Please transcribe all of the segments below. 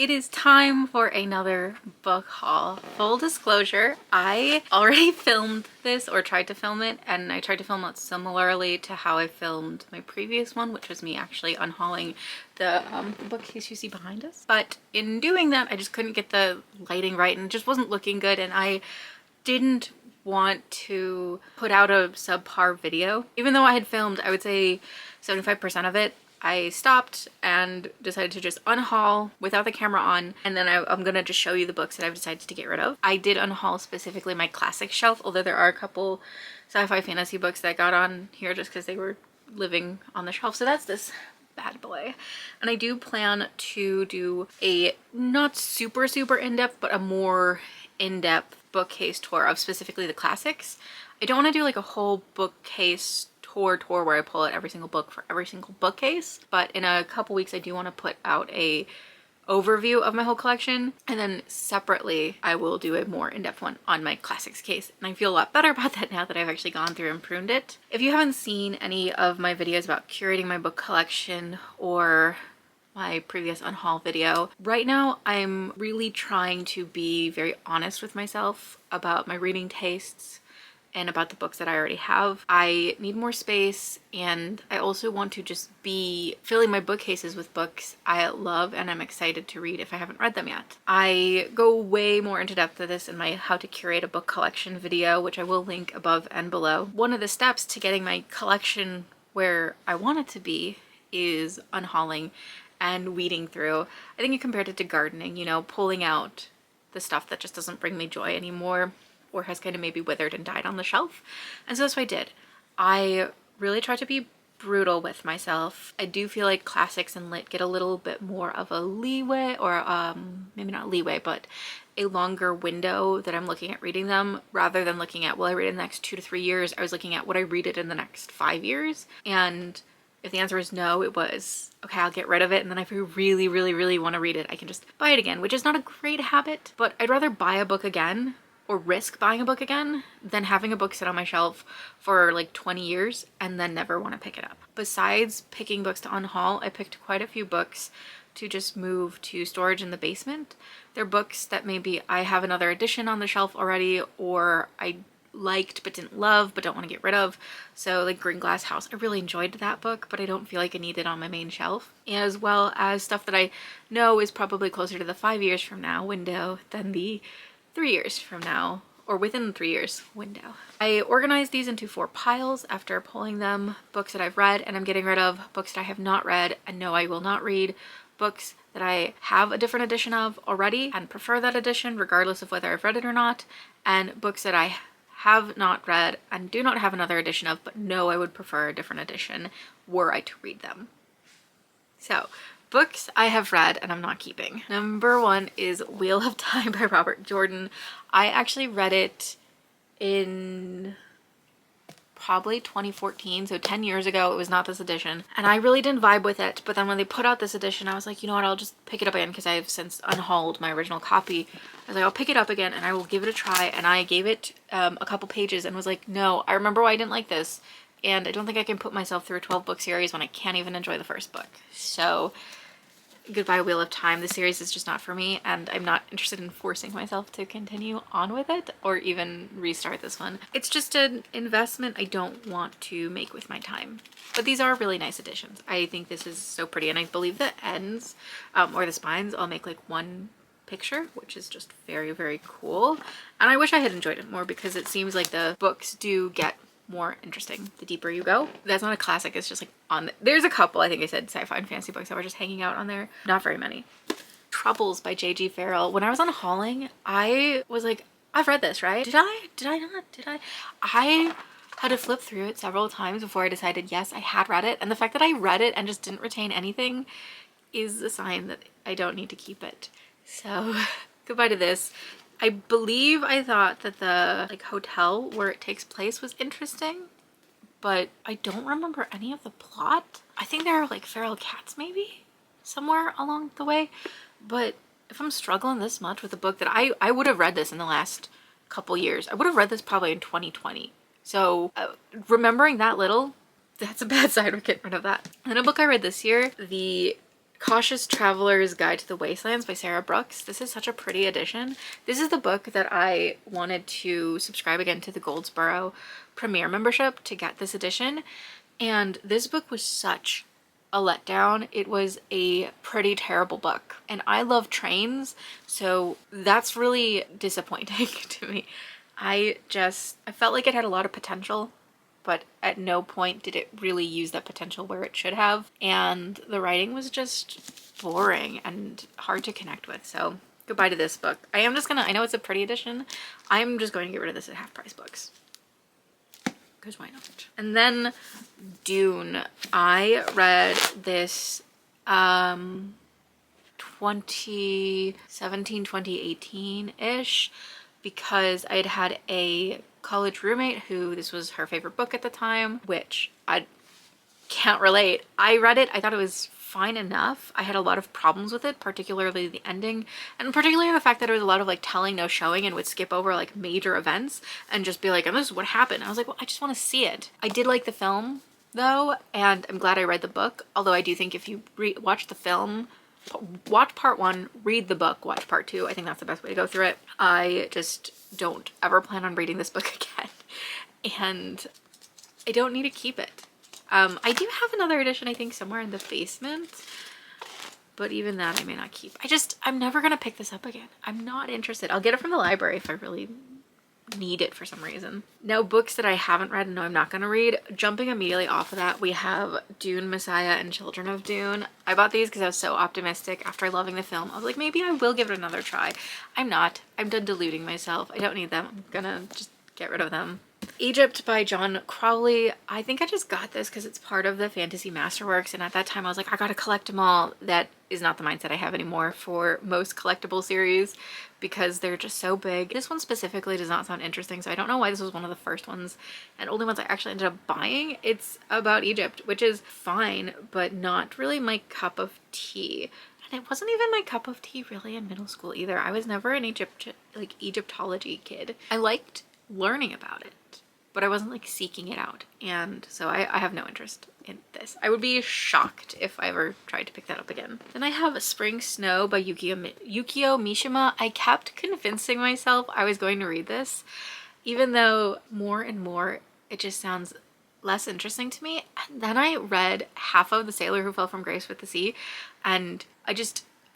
It is time for another book haul. Full disclosure, I already filmed this or tried to film it, and I tried to film it similarly to how I filmed my previous one, which was me actually unhauling the bookcase you see behind us. But in doing that, I just couldn't get the lighting right and it just wasn't looking good, and I didn't want to put out a subpar video. Even though I had filmed, I would say 75% of it, I stopped and decided to just unhaul without the camera on, and then I'm gonna just show you the books that I've decided to get rid of. I did unhaul specifically my classic shelf, although there are a couple sci-fi fantasy books that got on here just because they were living on the shelf. So that's this bad boy. And I do plan to do a not super in-depth, but a more in-depth bookcase tour of specifically the classics. I don't want to do like a whole bookcase tour where I pull out every single book for every single bookcase, but in a couple weeks I do want to put out a overview of my whole collection, and then separately I will do a more in-depth one on my classics case, and I feel a lot better about that now that I've actually gone through and pruned it. If you haven't seen any of my videos about curating my book collection or my previous unhaul video, right now I'm really trying to be very honest with myself about my reading tastes and about the books that I already have. I need more space, and I also want to just be filling my bookcases with books I love and I'm excited to read if I haven't read them yet. I go way more into depth with this in my how to curate a book collection video, which I will link above and below. One of the steps to getting my collection where I want it to be is unhauling and weeding through. I think you compared it to gardening, you know, pulling out the stuff that just doesn't bring me joy anymore, or has kind of maybe withered and died on the shelf. And so that's what I did. I really tried to be brutal with myself. I do feel like classics and lit get a little bit more of a leeway, or maybe not leeway, but a longer window that I'm looking at reading them, rather than looking at, well, I read it in the next 2 to 3 years. I was looking at, would I read it in the next 5 years? And if the answer is no, it was, okay, I'll get rid of it, and then if I really want to read it, I can just buy it again, which is not a great habit, but I'd rather buy a book again or risk buying a book again than having a book sit on my shelf for like 20 years and then never want to pick it up. Besides picking books to unhaul, I picked quite a few books to just move to storage in the basement. They're books that maybe I have another edition on the shelf already, or I liked but didn't love but don't want to get rid of. So like Green Glass House, I really enjoyed that book, but I don't feel like I need it on my main shelf. As well as stuff that I know is probably closer to the 5 years from now window than the 3 years from now, or within the 3 years window. I organized these into 4 piles after pulling them: books that I've read and I'm getting rid of, books that I have not read and know I will not read, books that I have a different edition of already and prefer that edition regardless of whether I've read it or not, and books that I have not read and do not have another edition of but know I would prefer a different edition were I to read them. So books I have read and I'm not keeping. Number 1 is Wheel of Time by Robert Jordan. I actually read it in probably 2014, so 10 years ago. It was not this edition, and I really didn't vibe with it. But then when they put out this edition, I was like, you know what, I'll just pick it up again because I have since unhauled my original copy. I was like, I'll pick it up again and I will give it a try, and I gave it a couple pages and was like, no, I remember why I didn't like this, and I don't think I can put myself through a 12 book series when I can't even enjoy the first book. So goodbye Wheel of Time. The series is just not for me, and I'm not interested in forcing myself to continue on with it or even restart this one. It's just an investment I don't want to make with my time. But these are really nice additions. I think this is so pretty, and I believe the ends or the spines, I'll make like one picture, which is just very cool. And I wish I had enjoyed it more because it seems like the books do get more interesting the deeper you go. That's not a classic, it's just like there's a couple, I think I said sci-fi and fantasy books that were just hanging out on there. Not very many. Troubles by J.G. Farrell. When I was unhauling, I was like, I've read this, right? Did I not? I had to flip through it several times before I decided yes, I had read it, and the fact that I read it and just didn't retain anything is a sign that I don't need to keep it. So goodbye to this. I believe I thought that the like hotel where it takes place was interesting, but I don't remember any of the plot. I think there are like feral cats maybe somewhere along the way, but if I'm struggling this much with a book that I would have read this in the last couple years. I would have read this probably in 2020. So remembering that little, that's a bad sign. We're getting rid of that. And then a book I read this year, the Cautious Traveler's Guide to the Wastelands by Sarah Brooks. This is such a pretty edition. This is the book that I wanted to subscribe again to the Goldsboro Premier membership to get this edition. And this book was such a letdown. It was a pretty terrible book. And I love trains, so that's really disappointing to me. I felt like it had a lot of potential, but at no point did it really use that potential where it should have. And the writing was just boring and hard to connect with. So goodbye to this book. I know it's a pretty edition. I'm just going to get rid of this at half price books. Because why not? And then Dune. I read this 2017, 2018-ish because I'd had a college roommate who this was her favorite book at the time, which I can't relate. I read it, I thought it was fine enough. I had a lot of problems with it, particularly the ending, and particularly the fact that it was a lot of like telling, no showing, and would skip over like major events and just be like, and this is what happened. I was like, well, I just want to see it. I did like the film though, and I'm glad I read the book, although I do think if you watch the film, watch part 1, read the book, watch part 2. I think that's the best way to go through it. I just don't ever plan on reading this book again, and I don't need to keep it. I do have another edition, I think, somewhere in the basement, but even that I may not keep. I'm never gonna pick this up again. I'm not interested. I'll get it from the library if I really need it for some reason. Now, books that I haven't read and know I'm not gonna read. Jumping immediately off of that, we have Dune, Messiah, and Children of Dune. I bought these because I was so optimistic after loving the film. I was like, maybe I will give it another try. I'm not. I'm done deluding myself. I don't need them. I'm gonna just get rid of them. Egypt by John Crowley. I think I just got this because it's part of the Fantasy Masterworks, and at that time I was like, I gotta collect them all. That is not the mindset I have anymore for most collectible series because they're just so big. This one specifically does not sound interesting, so I don't know why this was one of the first ones and only ones I actually ended up buying. It's about Egypt, which is fine, but not really my cup of tea. And it wasn't even my cup of tea really in middle school either. I was never an Egyptology kid. I liked learning about it, but I wasn't like seeking it out, and so I have no interest in this. I would be shocked if I ever tried to pick that up again. Then I have Spring Snow by Yukio Mishima. I kept convincing myself I was going to read this, even though more and more it just sounds less interesting to me. And then I read half of The Sailor Who Fell from Grace with the Sea, and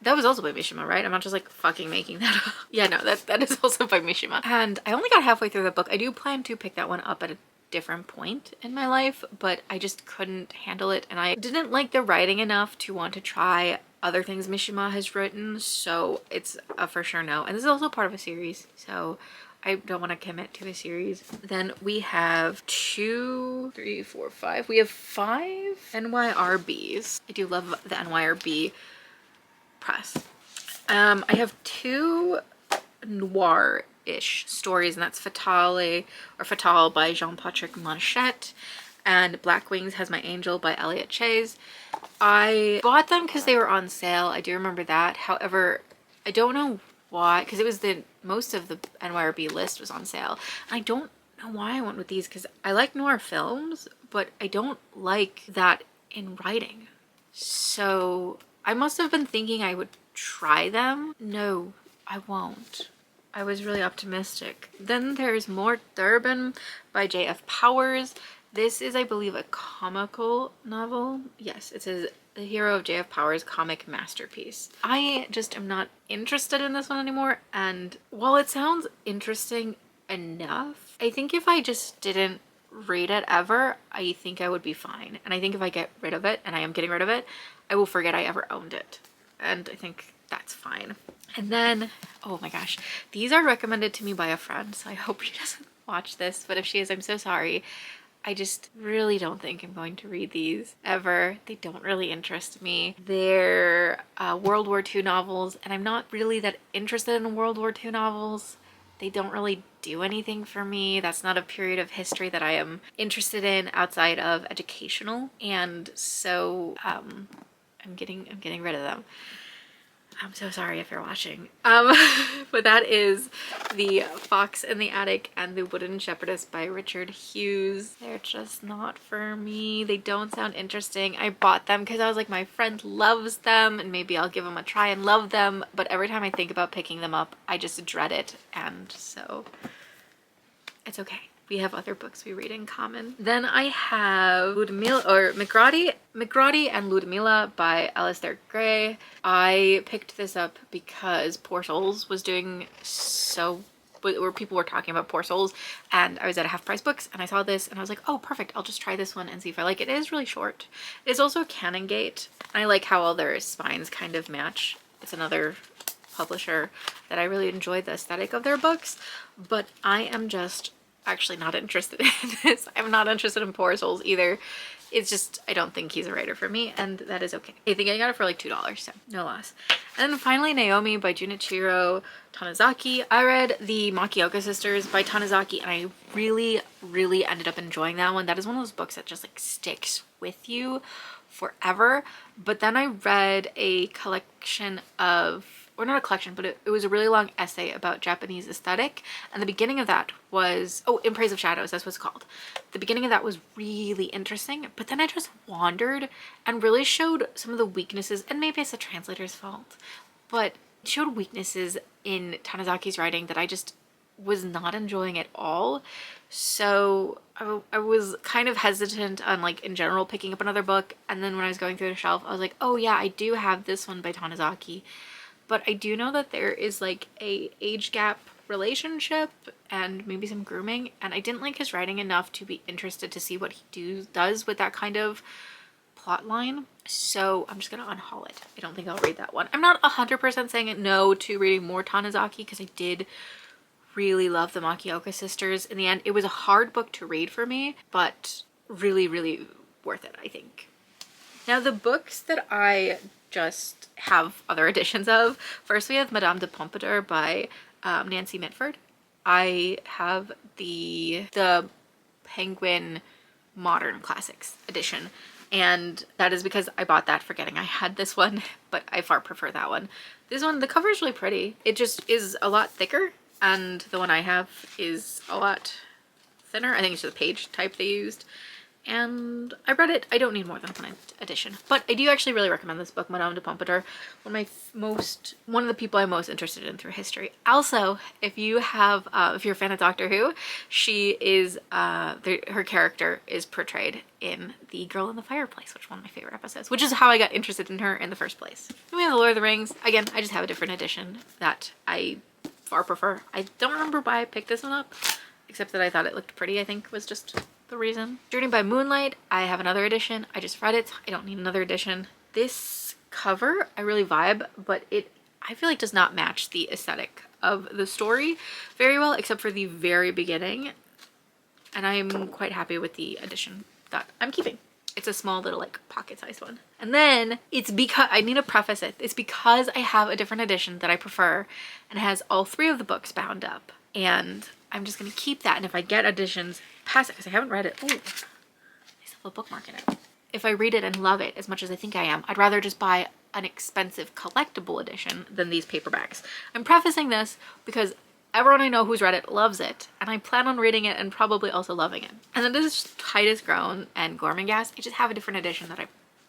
that was also by Mishima, right? I'm not just like fucking making that up. Yeah, no, that is also by Mishima. And I only got halfway through the book. I do plan to pick that one up at a different point in my life, but I just couldn't handle it, and I didn't like the writing enough to want to try other things Mishima has written, so it's a for sure no. And this is also part of a series, so I don't want to commit to a series. Then we have 2, 3, 4, 5. We have 5 NYRBs. I do love the NYRB press. I have 2 noir-ish stories, and that's Fatale by Jean-Patrick Manchette and Black Wings Has My Angel by Elliot Chase. I bought them because they were on sale. I do remember that. However, I don't know why, because it was most of the NYRB list was on sale. And I don't know why I went with these, because I like noir films, but I don't like that in writing. So I must have been thinking I would try them. No, I won't. I was really optimistic. Then there's More Durban by J.F. Powers. This is, I believe, a comical novel. Yes, it says The Hero of J.F. Powers comic masterpiece. I just am not interested in this one anymore, and while it sounds interesting enough, I think if I just didn't read it ever, I think I would be fine. And I think if I get rid of it, and I am getting rid of it, I will forget I ever owned it. And I think that's fine. And then, oh my gosh, these are recommended to me by a friend, so I hope she doesn't watch this, but if she is, I'm so sorry. I just really don't think I'm going to read these ever. They don't really interest me. They're World War II novels, and I'm not really that interested in World War II novels. They don't really do anything for me. That's not a period of history that I am interested in outside of educational, and so I'm getting rid of them. I'm so sorry if you're watching. But that is The Fox in the Attic and The Wooden Shepherdess by Richard Hughes. They're just not for me. They don't sound interesting. I bought them because I was like, my friend loves them and maybe I'll give them a try and love them. But every time I think about picking them up, I just dread it. And so it's okay. We have other books we read in common. Then I have Ludmilla, or McGrady and Ludmilla by Alistair Gray. I picked this up because Poor Souls was doing so, where people were talking about Poor Souls, and I was at a Half Price Books and I saw this and I was like, oh perfect, I'll just try this one and see if I like it. It is really short. It's also Canongate. I like how all their spines kind of match. It's another publisher that I really enjoy the aesthetic of their books, but I am just actually not interested in this. I'm not interested in Poor Souls either. It's just, I don't think he's a writer for me, and that is okay. I think I got it for like $2, so no loss. And then finally Naomi by Junichiro Tanizaki. I read the Makioka Sisters by Tanizaki and I really ended up enjoying that one. That is one of those books that just like sticks with you forever. But then I read a collection of, or not a collection, but it was a really long essay about Japanese aesthetic. And the beginning of that was, oh, In Praise of Shadows, that's what it's called. The beginning of that was really interesting, but then I just wandered and really showed some of the weaknesses, and maybe it's the translator's fault, but it showed weaknesses in Tanazaki's writing that I just was not enjoying at all. So I was kind of hesitant on, like, in general picking up another book. And then when I was going through the shelf, I was like, oh yeah, I do have this one by Tanizaki. But I do know that there is like a age gap relationship and maybe some grooming, and I didn't like his writing enough to be interested to see what he does with that kind of plot line. So I'm just gonna unhaul it. I don't think I'll read that one. I'm not 100% saying no to reading more Tanizaki because I did really love the Makioka Sisters. In the end, it was a hard book to read for me, but really worth it, I think. Now the books that I just have other editions of. First we have Madame de Pompadour by Nancy Mitford. I have the Penguin Modern Classics edition, and that is because I bought that forgetting I had this one, but I far prefer that one. This one, the cover is really pretty. It just is a lot thicker, and the one I have is a lot thinner. I think it's just the page type they used. And I read it. I don't need more than one edition, but I do actually really recommend this book, Madame de Pompadour. One of the people I'm most interested in through history. Also, if you have, if you're a fan of Doctor Who, she is, her character is portrayed in The Girl in the Fireplace, which is one of my favorite episodes, which is how I got interested in her in the first place. Then we have The Lord of the Rings. Again, I just have a different edition that I far prefer. I don't remember why I picked this one up, except that I thought it looked pretty, I think was just the reason. Journey by Moonlight, I have another edition. I just read it. I don't need another edition. This cover I really vibe, but I feel like does not match the aesthetic of the story very well, except for the very beginning. And I'm quite happy with the edition that I'm keeping. It's a small little like pocket-sized one. And then it's because, I need to preface it, it's because I have a different edition that I prefer and it has all 3 of the books bound up. And I'm just gonna keep that, and if I get editions past it, because I haven't read it, oh, I still have a bookmark in it. If I read it and love it as much as I think I am, I'd rather just buy an expensive collectible edition than these paperbacks. I'm prefacing this because everyone I know who's read it loves it, and I plan on reading it and probably also loving it. And then this is Titus Grown and Gormenghast. I just have a different edition that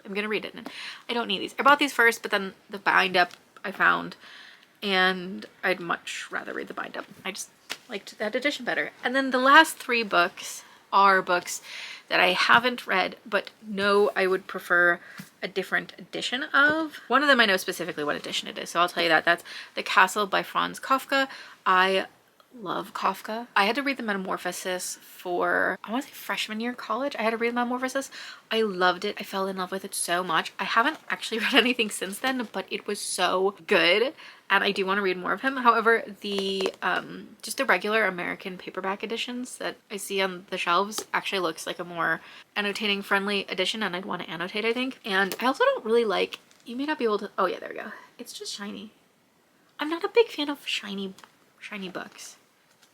I'm gonna read it in. I don't need these. I bought these first, but then the bind up I found, and I'd much rather read the bind up. I just liked that edition better. And then the last 3 books are books that I haven't read but know I would prefer a different edition of. One of them I know specifically what edition it is, so I'll tell you that. That's The Castle by Franz Kafka. I love Kafka. I had to read the Metamorphosis for, I want to say freshman year college. I had to read Metamorphosis. I loved it. I fell in love with it so much. I haven't actually read anything since then, but it was so good. And I do want to read more of him. However, the just the regular American paperback editions that I see on the shelves actually looks like a more annotating friendly edition, and I'd want to annotate, I think. And I also don't really like, you may not be able to, oh yeah, there we go. It's just shiny. I'm not a big fan of shiny books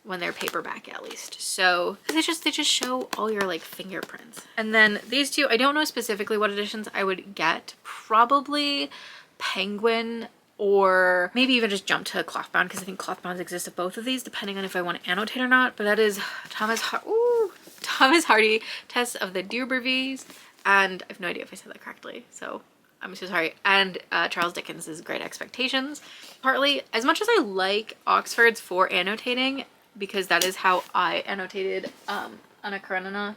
when they're paperback, at least. So they just show all your like fingerprints. And then these 2, I don't know specifically what editions I would get. Probably Penguin or maybe even just jump to cloth bound because I think cloth bounds exist of both of these depending on if I want to annotate or not. But that is Thomas Hardy, Test of the D'Urbervilles, and I have no idea if I said that correctly, so I'm so sorry. And Charles Dickens's Great Expectations. Partly, as much as I like Oxford's for annotating, because that is how I annotated Anna Karenina,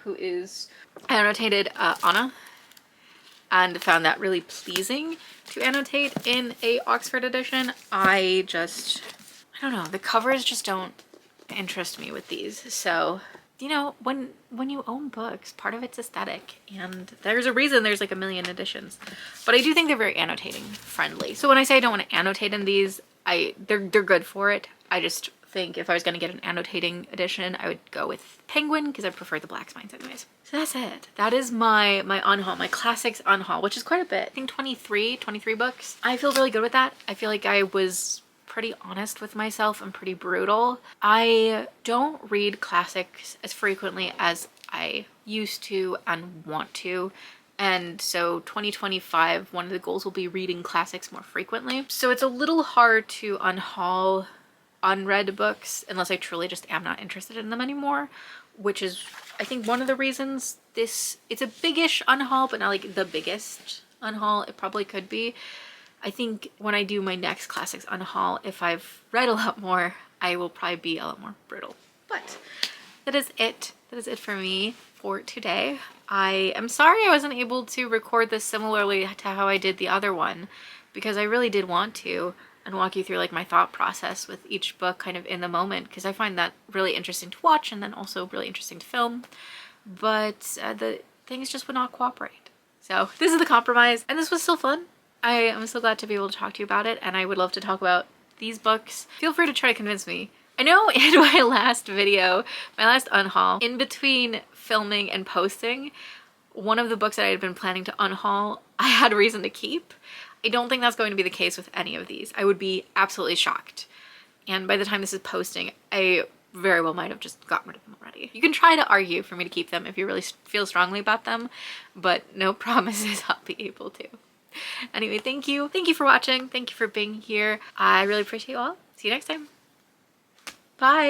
I annotated Anna, and found that really pleasing to annotate in a Oxford edition. I don't know, the covers just don't interest me with these. So, you know, when you own books, part of it's aesthetic, and there's a reason there's like a million editions. But I do think they're very annotating friendly. So when I say I don't want to annotate in these, they're good for it. I just think if I was going to get an annotating edition, I would go with Penguin because I prefer the black spines anyways. So that's it. That is my unhaul, my classics unhaul, which is quite a bit. I think 23 books. I feel really good with that. I feel like I was pretty honest with myself and pretty brutal. I don't read classics as frequently as I used to and want to. And so 2025, one of the goals will be reading classics more frequently. So it's a little hard to unhaul unread books unless I truly just am not interested in them anymore, which is I think one of the reasons it's a biggish unhaul, but not like the biggest unhaul it probably could be. I think when I do my next classics unhaul, if I've read a lot more, I will probably be a lot more brutal. But that is it. That is it for me for today. I am sorry I wasn't able to record this similarly to how I did the other one, because I really did want to and walk you through like my thought process with each book kind of in the moment, because I find that really interesting to watch and then also really interesting to film. But the things just would not cooperate. So this is the compromise, and this was still fun. I am so glad to be able to talk to you about it, and I would love to talk about these books. Feel free to try to convince me. I know in my last video, my last unhaul, in between filming and posting, one of the books that I had been planning to unhaul, I had reason to keep. I don't think that's going to be the case with any of these. I would be absolutely shocked. And by the time this is posting, I very well might have just gotten rid of them already. You can try to argue for me to keep them if you really feel strongly about them, but no promises I'll be able to. Anyway, thank you. Thank you for watching. Thank you for being here. I really appreciate you all. See you next time. Bye.